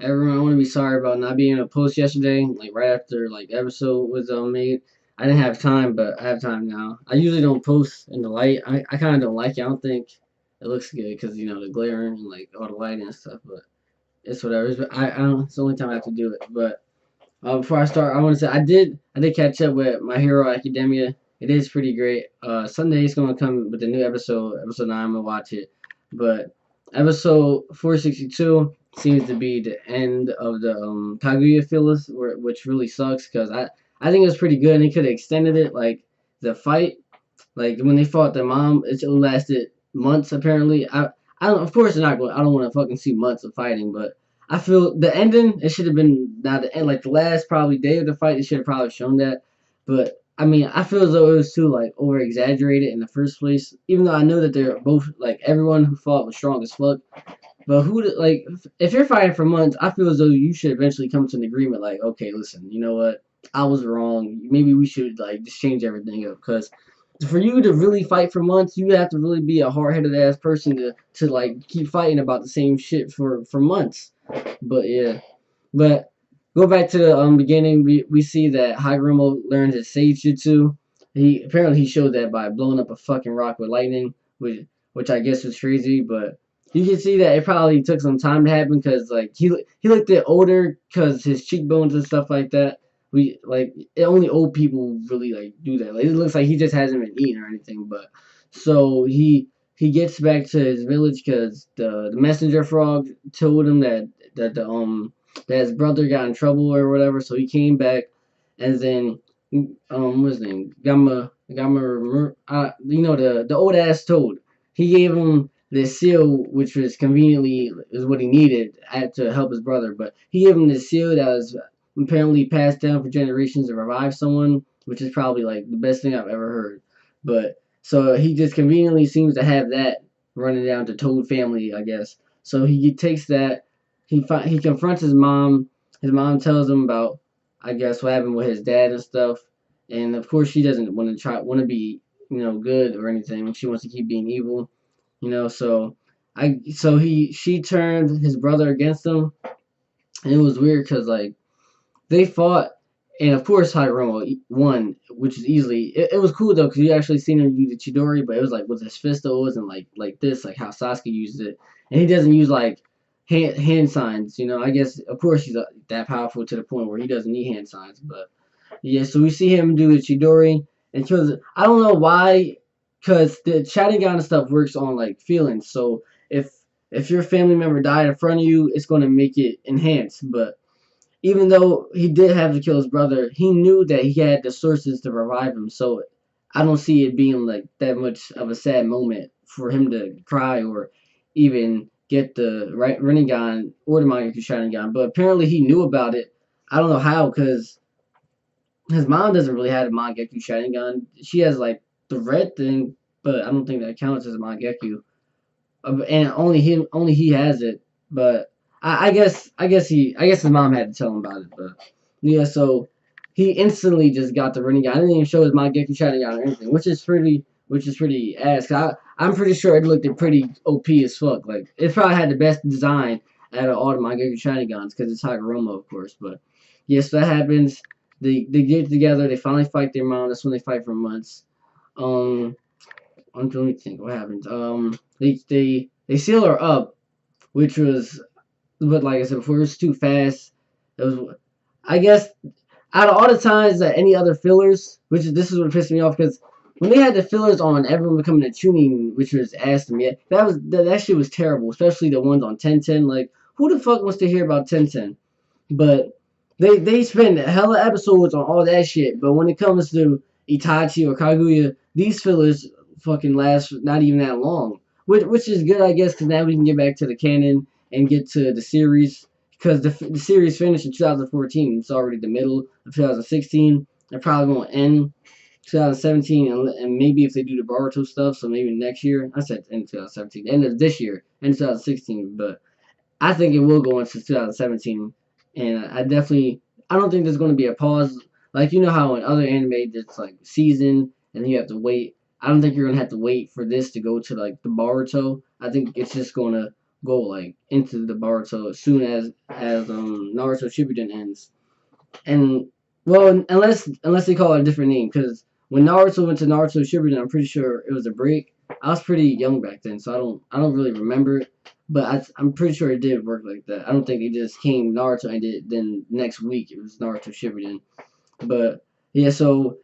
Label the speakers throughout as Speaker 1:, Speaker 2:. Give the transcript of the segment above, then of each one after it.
Speaker 1: everyone. I want to be sorry about not being able to post yesterday, like right after like episode was made. I didn't have time, but I have time now. I usually don't post in the light. I kind of don't like it. I don't think it looks good because the glare and like all the lighting and stuff. But it's whatever. I don't. It's the only time I have to do it. But before I start, I want to say I did catch up with My Hero Academia. It is pretty great. Sunday is gonna come with a new episode. Episode 9. I'm gonna watch it. But episode 462 seems to be the end of the Kaguya fillers, which really sucks because I think it was pretty good and they could have extended it. Like the fight, like when they fought their mom, it lasted months apparently. I don't. Of course, they're not going. I don't want to fucking see months of fighting, but I feel the ending. It should have been not the end. Like the last probably day of the fight, it should have probably shown that. But I mean, I feel as though it was too like over exaggerated in the first place. Even though I know that they're both like everyone who fought was strong as fuck. But like if you're fighting for months, I feel as though you should eventually come to an agreement. Like, okay, listen, you know what? I was wrong. Maybe we should like just change everything up because for you to really fight for months, you have to really be a hard-headed ass person to like keep fighting about the same shit for months. But yeah, but go back to the beginning. We see that Hagoromo learned his Sage Jutsu. He showed that by blowing up a fucking rock with lightning, which I guess was crazy. But you can see that it probably took some time to happen because like he looked at older because his cheekbones and stuff like that. We like only old people really like do that. Like it looks like he just hasn't been eating or anything. But so he gets back to his village because the messenger frog told him that his brother got in trouble or whatever. So he came back, and then what's his name? Gamma, the old ass toad. He gave him this seal, which was conveniently is what he needed to help his brother. But he gave him this seal that was apparently passed down for generations to revive someone, which is probably like the best thing I've ever heard. But so he just conveniently seems to have that running down to Toad family, I guess. So he takes that. He confronts his mom. His mom tells him about, I guess, what happened with his dad and stuff. And of course, she doesn't want to be good or anything. She wants to keep being evil. So she turned his brother against him, and it was weird because like they fought, and of course Hagoromo won, which is easily. It was cool though because you actually seen him use the Chidori, but it was like with his fist though. It wasn't like this, like how Sasuke used it, and he doesn't use like hand signs. I guess of course he's that powerful to the point where he doesn't need hand signs, but yeah. So we see him do the Chidori, and because I don't know why, because the Sharingan stuff works on like feelings. So if your family member died in front of you, it's gonna make it enhanced, but even though he did have to kill his brother, he knew that he had the sources to revive him. So I don't see it being like that much of a sad moment for him to cry or even get the right Rinnegan or the Mangekyou Sharingan. But apparently he knew about it. I don't know how because his mom doesn't really have a Mangekyou Sharingan. She has like the red thing, but I don't think that counts as a Mangekyou. And only he has it. But I guess his mom had to tell him about it. But yeah, so he instantly just got the running guy. I didn't even show his Mangekyou Sharingan or anything, which is pretty ass. I'm pretty sure it looked pretty OP as fuck. Like it probably had the best design out of all the Mangekyou Sharingans because it's Hagoromo, of course. But yes, that happens. They get together. They finally fight their mom. That's when they fight for months. Um, let me think. What happens? They seal her up, which was, but like I said before, it was too fast. It was, I guess, out of all the times that any other fillers, this is what pissed me off because when they had the fillers on everyone becoming a tuning, which was ass to me, that shit was terrible, especially the ones on 1010. Like, who the fuck wants to hear about 1010? But they spend hella episodes on all that shit. But when it comes to Itachi or Kaguya, these fillers fucking last not even that long. Which is good, I guess, because now we can get back to the canon and get to the series. Because the series finished in 2014. It's already the middle of 2016. They're probably going to end 2017. And maybe if they do the Boruto stuff, so maybe next year. I said end 2017. End of this year. End 2016. But I think it will go into 2017. And I don't think there's going to be a pause. Like, you know how in other anime, it's like season and you have to wait. I don't think you're going to have to wait for this to go to like the Boruto. I think it's just going to go like into the Boruto as soon as Naruto Shippuden ends. And well, unless they call it a different name, because when Naruto went to Naruto Shippuden, I'm pretty sure it was a break. I was pretty young back then, so I don't really remember it. But I'm pretty sure it did work like that. I don't think it just came Naruto and did then next week it was Naruto Shippuden. But yeah, so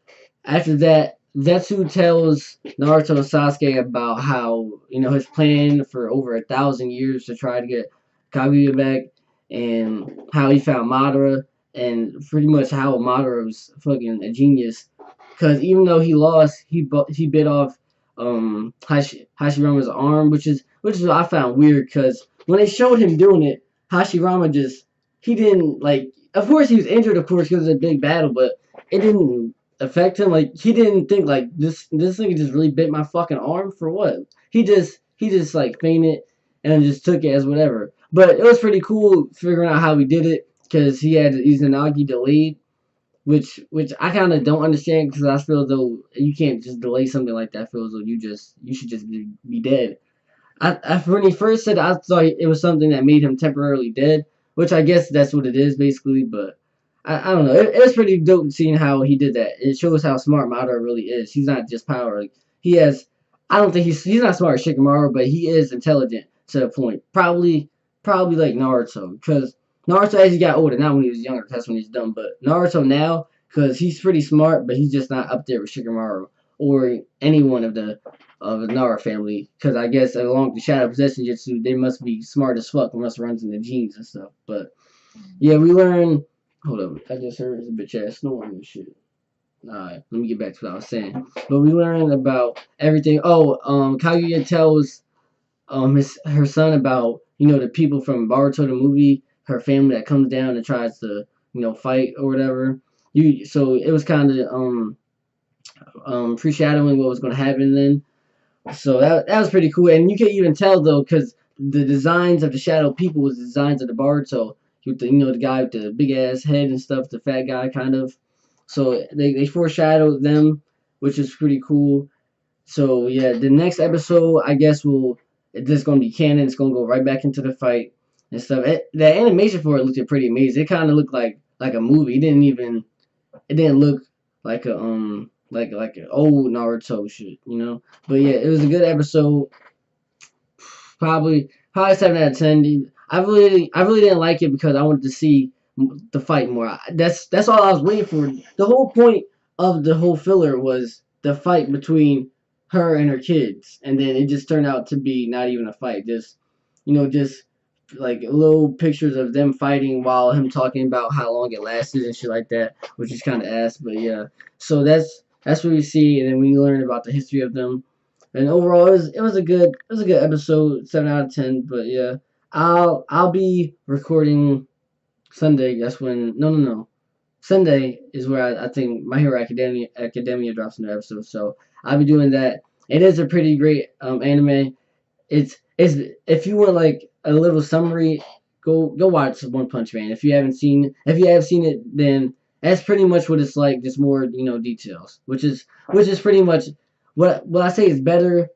Speaker 1: after that, Zetsu tells Naruto and Sasuke about how his plan for over 1,000 years to try to get Kaguya back, and how he found Madara, and pretty much how Madara was fucking a genius. Because even though he lost, he bit off Hashirama's arm, which is what I found weird. Because when they showed him doing it, Hashirama just he didn't like. Of course, he was injured, of course, because of the big battle, but it didn't affect him. Like he didn't think like this thing just really bit my fucking arm for what? He just like fainted and just took it as whatever. But it was pretty cool figuring out how he did it because he had Izanagi delayed, which I kind of don't understand because I feel as though you can't just delay something like that. I feel as though you should just be dead. When he first said it, I thought it was something that made him temporarily dead, which I guess that's what it is basically. But I don't know. It was pretty dope seeing how he did that. It shows how smart Madara really is. He's not just power. Like, he has. I don't think he's not smart as Shikamaru, but he is intelligent to a point. Probably like Naruto, because Naruto as he got older, not when he was younger, 'cause that's when he's dumb. But Naruto now, because he's pretty smart, but he's just not up there with Shikamaru or any one of the Nara family, because I guess along with the Shadow Possession Jutsu, they must be smart as fuck. It must runs in the genes and stuff. But yeah, we learn. Hold up, I just heard a bitch ass snoring and shit. Alright, let me get back to what I was saying. But we learned about everything. Oh, Kaguya tells her son about the people from Boruto the movie, her family that comes down and tries to fight or whatever. So it was kind of foreshadowing what was going to happen then. So that was pretty cool, and you can even tell though, because the designs of the shadow people was the designs of the Baruto, with the guy with the big ass head and stuff, the fat guy kind of. So they foreshadowed them, which is pretty cool. So yeah, the next episode I guess will this gonna be canon. It's gonna go right back into the fight and stuff. The animation for it looked pretty amazing. It kind of looked like a movie. It didn't look like a like an old Naruto shit. But yeah, it was a good episode. Probably 7 out of 10. I really didn't like it because I wanted to see the fight more. That's all I was waiting for. The whole point of the whole filler was the fight between her and her kids, and then it just turned out to be not even a fight. Just like little pictures of them fighting while him talking about how long it lasted and shit like that, which is kind of ass. But yeah, so that's what we see, and then we learn about the history of them. And overall, it was a good episode, 7 out of 10. But yeah, I'll be recording Sunday. That's when no. Sunday is where I think My Hero Academia drops a new episode. So I'll be doing that. It is a pretty great anime. It's if you want like a little summary, go watch One Punch Man. If you have seen it, then that's pretty much what it's like. Just more details, which is pretty much what I say is better.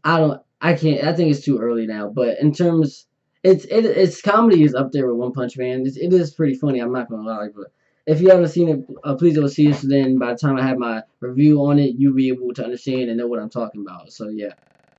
Speaker 1: I can't. I think it's too early now. But in terms, it's comedy is up there with One Punch Man. It is pretty funny. I'm not gonna lie, but if you haven't seen it, please go see it. So then, by the time I have my review on it, you'll be able to understand and know what I'm talking about. So yeah.